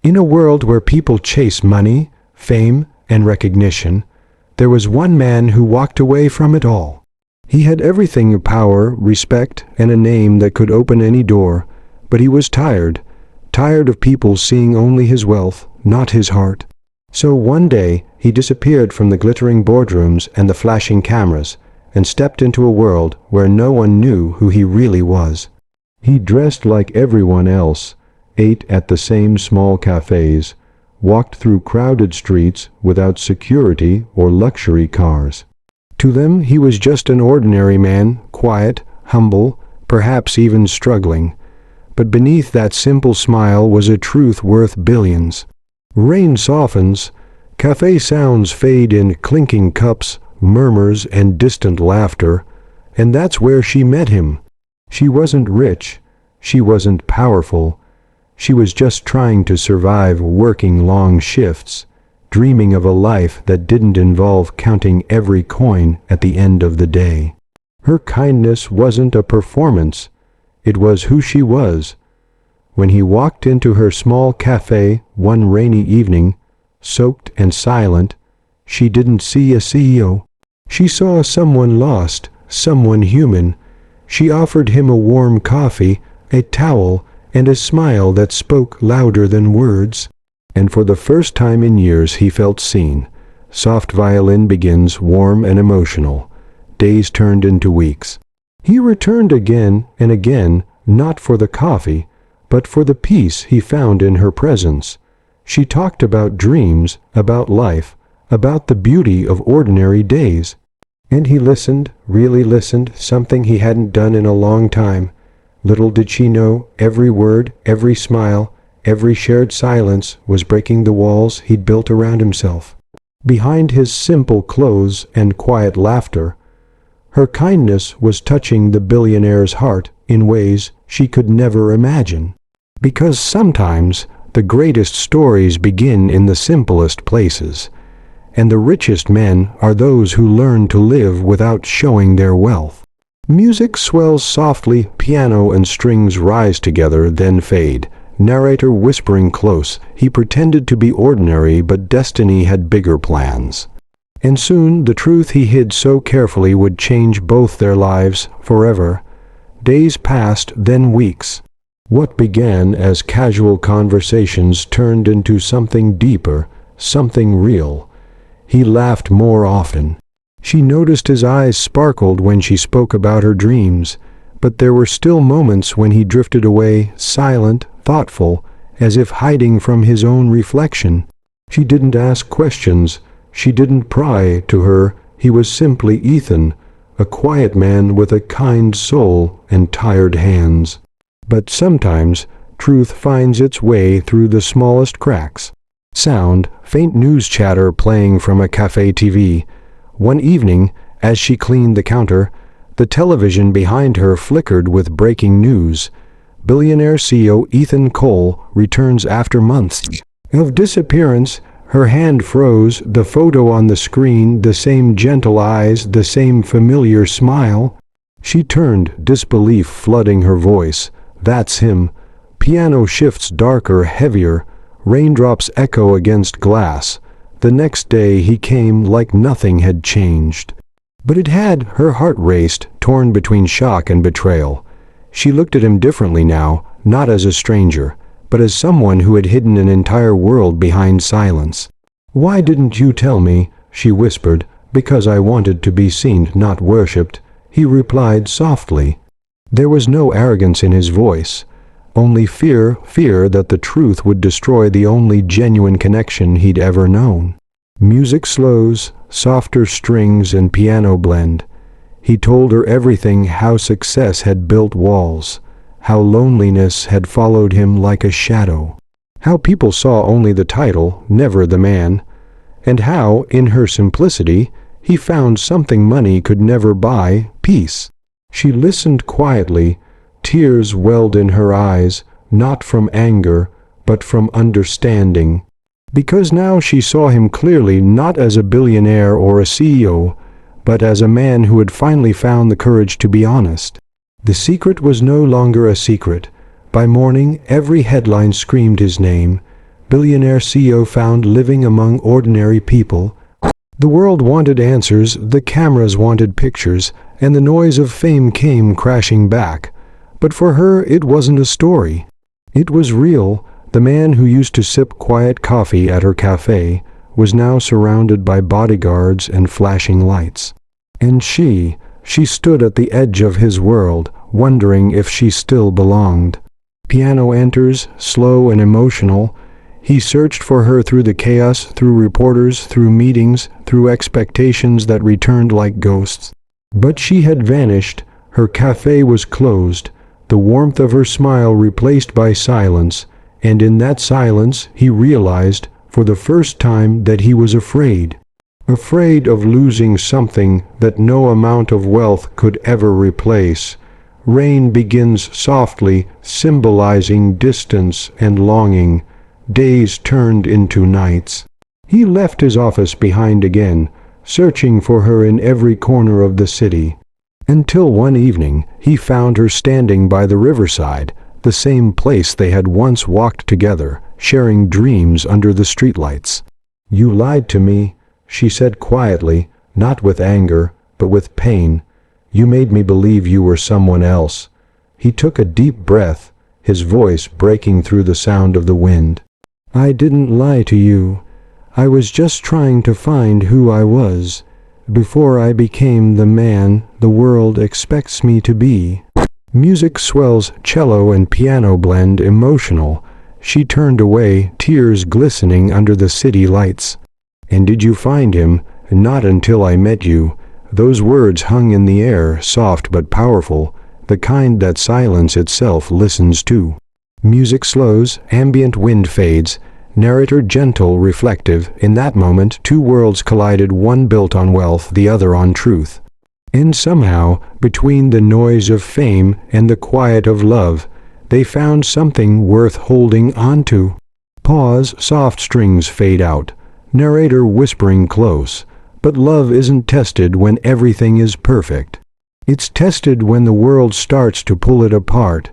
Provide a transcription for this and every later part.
In a world where people chase money, fame, and recognition, there was one man who walked away from it all. He had everything: power, respect, and a name that could open any door, but he was tired of people seeing only his wealth, not his heart. So one day, he disappeared from the glittering boardrooms and the flashing cameras, and stepped into a world where no one knew who he really was. He dressed like everyone else, ate at the same small cafes, walked through crowded streets without security or luxury cars. To them, he was just an ordinary man, quiet, humble, perhaps even struggling. But beneath that simple smile was a truth worth billions. Rain softens, cafe sounds fade in clinking cups, murmurs, and distant laughter, and that's where she met him. She wasn't rich, she wasn't powerful, she was just trying to survive, working long shifts, dreaming of a life that didn't involve counting every coin at the end of the day. Her kindness wasn't a performance, it was who she was. When he walked into her small cafe one rainy evening, soaked and silent, she didn't see a CEO. She saw someone lost, someone human. She offered him a warm coffee, a towel, and a smile that spoke louder than words. And for the first time in years he felt seen. Soft violin begins, warm and emotional. Days turned into weeks. He returned again and again, not for the coffee, but for the peace he found in her presence. She talked about dreams, about life, about the beauty of ordinary days. And he listened, really listened, something he hadn't done in a long time. Little did she know, every word, every smile, every shared silence was breaking the walls he'd built around himself. Behind his simple clothes and quiet laughter, her kindness was touching the billionaire's heart in ways she could never imagine. Because sometimes the greatest stories begin in the simplest places, and the richest men are those who learn to live without showing their wealth. Music swells softly, piano and strings rise together, then fade. Narrator whispering close, he pretended to be ordinary, but destiny had bigger plans. And soon the truth he hid so carefully would change both their lives forever. Days passed, then weeks. What began as casual conversations turned into something deeper, something real. He laughed more often. She noticed his eyes sparkled when she spoke about her dreams, but there were still moments when he drifted away, silent, thoughtful, as if hiding from his own reflection. She didn't ask questions. She didn't pry. To her, he was simply Ethan, a quiet man with a kind soul and tired hands. But sometimes truth finds its way through the smallest cracks. Sound, faint news chatter playing from a cafe TV. One evening, as she cleaned the counter, the television behind her flickered with breaking news. Billionaire CEO Ethan Cole returns after months of disappearance. Her hand froze, the photo on the screen, the same gentle eyes, the same familiar smile. She turned, disbelief flooding her voice. That's him. Piano shifts darker, heavier. Raindrops echo against glass. The next day he came like nothing had changed. But it had. Her heart raced, torn between shock and betrayal. She looked at him differently now, not as a stranger, but as someone who had hidden an entire world behind silence. "Why didn't you tell me?" she whispered. "Because I wanted to be seen, not worshipped," he replied softly. There was no arrogance in his voice, only fear that the truth would destroy the only genuine connection he'd ever known. Music slows, softer strings and piano blend. He told her everything: how success had built walls, how loneliness had followed him like a shadow, how people saw only the title, never the man, and how, in her simplicity, he found something money could never buy: peace. She listened quietly. Tears welled in her eyes, not from anger, but from understanding. Because now she saw him clearly, not as a billionaire or a CEO, but as a man who had finally found the courage to be honest. The secret was no longer a secret. By morning, every headline screamed his name. Billionaire CEO found living among ordinary people. The world wanted answers, the cameras wanted pictures, and the noise of fame came crashing back. But for her, it wasn't a story. It was real. The man who used to sip quiet coffee at her cafe was now surrounded by bodyguards and flashing lights. And she stood at the edge of his world, wondering if she still belonged. Piano enters, slow and emotional. He searched for her through the chaos, through reporters, through meetings, through expectations that returned like ghosts. But she had vanished. Her cafe was closed, the warmth of her smile replaced by silence, and in that silence he realized, for the first time, that he was afraid. Afraid of losing something that no amount of wealth could ever replace. Rain begins softly, symbolizing distance and longing. Days turned into nights. He left his office behind again, searching for her in every corner of the city. Until one evening he found her standing by the riverside, the same place they had once walked together, sharing dreams under the streetlights. "You lied to me," she said quietly, not with anger, but with pain. "You made me believe you were someone else." He took a deep breath, his voice breaking through the sound of the wind. "I didn't lie to you. I was just trying to find who I was, before I became the man the world expects me to be." Music swells, cello and piano blend, emotional. She turned away, tears glistening under the city lights. "And did you find him?" "Not until I met you." Those words hung in the air, soft but powerful, the kind that silence itself listens to. Music slows, ambient wind fades, narrator gentle, reflective. In that moment, two worlds collided, one built on wealth, the other on truth. And somehow, between the noise of fame and the quiet of love, they found something worth holding on to. Pause, soft strings fade out, narrator whispering close. But love isn't tested when everything is perfect. It's tested when the world starts to pull it apart,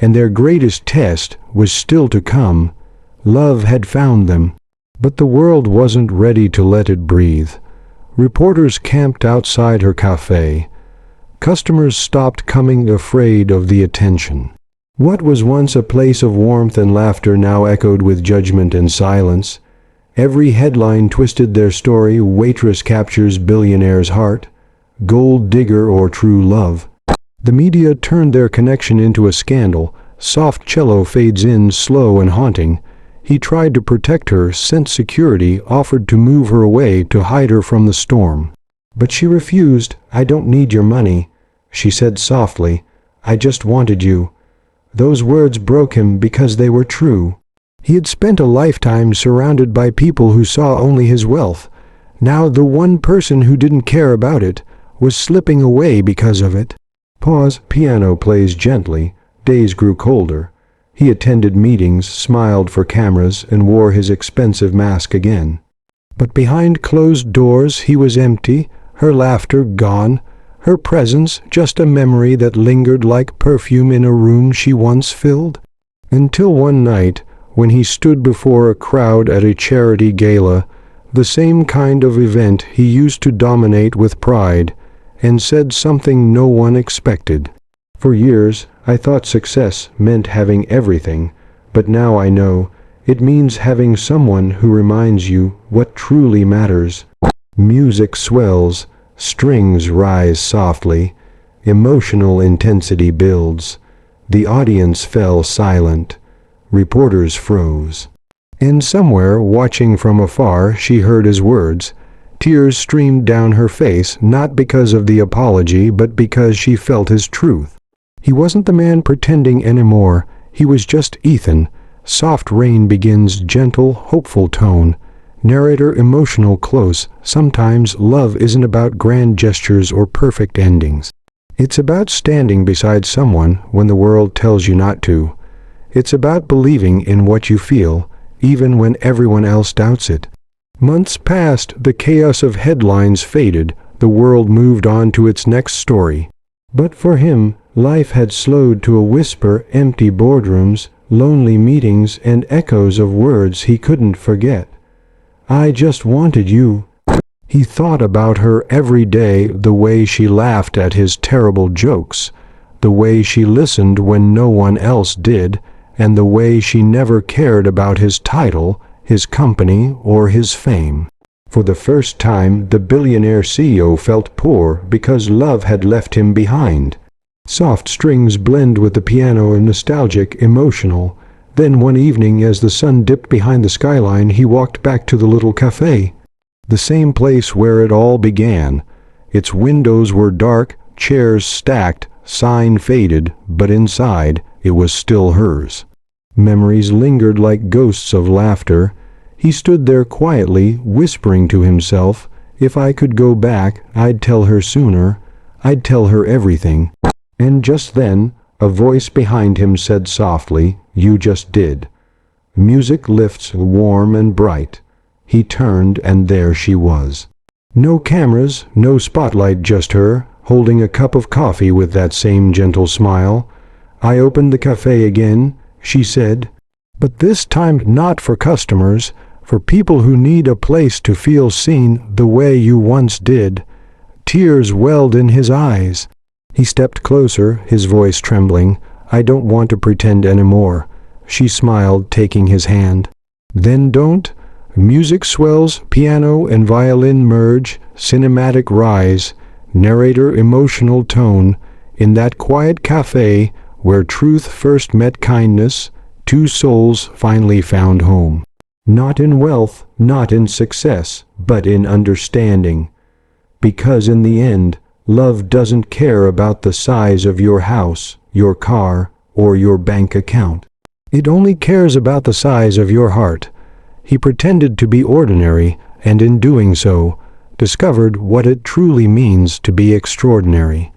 and their greatest test was still to come. Love had found them, but the world wasn't ready to let it breathe. Reporters camped outside her cafe. Customers stopped coming, afraid of the attention. What was once a place of warmth and laughter now echoed with judgment and silence. Every headline twisted their story: waitress captures billionaire's heart, gold digger or true love. The media turned their connection into a scandal. Soft cello fades in, slow and haunting. He tried to protect her, sent security, offered to move her away, to hide her from the storm. But she refused. "I don't need your money," she said softly. "I just wanted you." Those words broke him because they were true. He had spent a lifetime surrounded by people who saw only his wealth. Now the one person who didn't care about it was slipping away because of it. Pause, piano plays gently. Days grew colder. He attended meetings, smiled for cameras, and wore his expensive mask again. But behind closed doors he was empty, her laughter gone, her presence just a memory that lingered like perfume in a room she once filled. Until one night, when he stood before a crowd at a charity gala, the same kind of event he used to dominate with pride, and said something no one expected. "For years, I thought success meant having everything, but now I know it means having someone who reminds you what truly matters." Music swells, strings rise softly, emotional intensity builds. The audience fell silent. Reporters froze. And somewhere, watching from afar, she heard his words. Tears streamed down her face, not because of the apology, but because she felt his truth. He wasn't the man pretending anymore. He was just Ethan. Soft rain begins, gentle, hopeful tone. Narrator emotional close. Sometimes love isn't about grand gestures or perfect endings. It's about standing beside someone when the world tells you not to. It's about believing in what you feel, even when everyone else doubts it. Months passed, the chaos of headlines faded, the world moved on to its next story. But for him, life had slowed to a whisper, empty boardrooms, lonely meetings, and echoes of words he couldn't forget. "I just wanted you." He thought about her every day, the way she laughed at his terrible jokes, the way she listened when no one else did, and the way she never cared about his title, his company, or his fame. For the first time, the billionaire CEO felt poor because love had left him behind. Soft strings blend with the piano and nostalgic, emotional. Then one evening, as the sun dipped behind the skyline, he walked back to the little cafe. The same place where it all began. Its windows were dark, chairs stacked, sign faded, but inside, it was still hers. Memories lingered like ghosts of laughter. He stood there quietly, whispering to himself, "If I could go back, I'd tell her sooner. I'd tell her everything." And just then, a voice behind him said softly, "You just did." Music lifts warm and bright. He turned, and there she was. No cameras, no spotlight, just her, holding a cup of coffee with that same gentle smile. "I opened the cafe again," she said, "but this time not for customers, for people who need a place to feel seen the way you once did." Tears welled in his eyes. He stepped closer, his voice trembling. "I don't want to pretend anymore." She smiled, taking his hand. "Then don't." Music swells, piano and violin merge, cinematic rise, narrator emotional tone. In that quiet cafe, where truth first met kindness, two souls finally found home. Not in wealth, not in success, but in understanding. Because in the end, love doesn't care about the size of your house, your car, or your bank account. It only cares about the size of your heart. He pretended to be ordinary, and in doing so, discovered what it truly means to be extraordinary.